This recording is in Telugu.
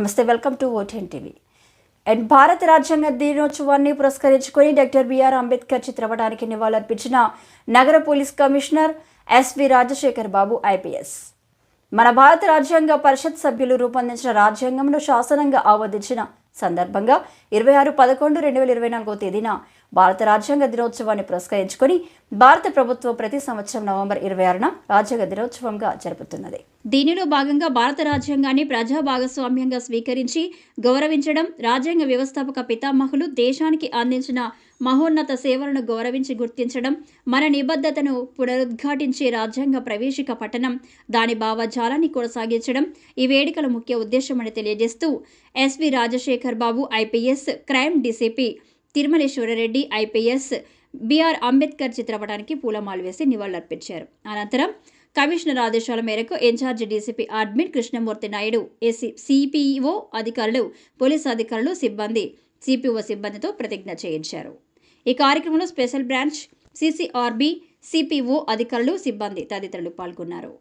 నమస్తే, వెల్కమ్ టు ఓటెన్ టీవీ. అండ్ భారత రాజ్యాంగ దినోత్సవాన్ని పురస్కరించుకొని డాక్టర్ బిఆర్ అంబేద్కర్ చిత్రపటానికి నివాళులర్పించిన నగర police commissioner SV Rajasekhar Babu IPS. మన భారత రాజ్యాంగ పరిషత్ సభ్యులు రూపొందించిన రాజ్యాంగంను శాసనంగా ఆమోదించిన సందర్భంగా 26/11/2024 తేదీన భారత రాజ్యాంగ దినోత్సవాన్ని పురస్కరించుకొని భారత ప్రభుత్వం ప్రతి సంవత్సరం నవంబర్ 26న రాజ్యాంగ దినోత్సవంగా జరుపుతున్నది. దీనిలో భాగంగా భారత రాజ్యాంగాన్ని ప్రజా భాగస్వామ్యంగా స్వీకరించి గౌరవించడం, రాజ్యాంగ వ్యవస్థాపక పితామహులు దేశానికి అందించిన మహోన్నత సేవలను గౌరవించి గుర్తించడం, మన నిబద్ధతను పునరుద్ఘాటించే రాజ్యాంగ ప్రవేశిక పఠనం, దాని భావజాలాన్ని కొనసాగించడం ఈ వేడుకల ముఖ్య ఉద్దేశమని తెలియజేస్తూ S V Rajasekhar Babu IPS, crime DCP Tirumaleswarareddy IPS B R Ambedkar చిత్రపటానికి పూలమాలు వేసి నివాళులర్పించారు. అనంతరం కమిషనర్ ఆదేశాల మేరకు incharge DCP admin Krishnamurthy Naidu, CPO అధికారులు, పోలీసు అధికారులు, సిబ్బంది, సిపిఓ సిబ్బందితో ప్రతిజ్ఞ చేయించారు. ఈ కార్యక్రమంలో స్పెషల్ బ్రాంచ్, సిసిఆర్బి, సిపిఓ అధికారులు, సిబ్బంది తదితరులు పాల్గొన్నారు.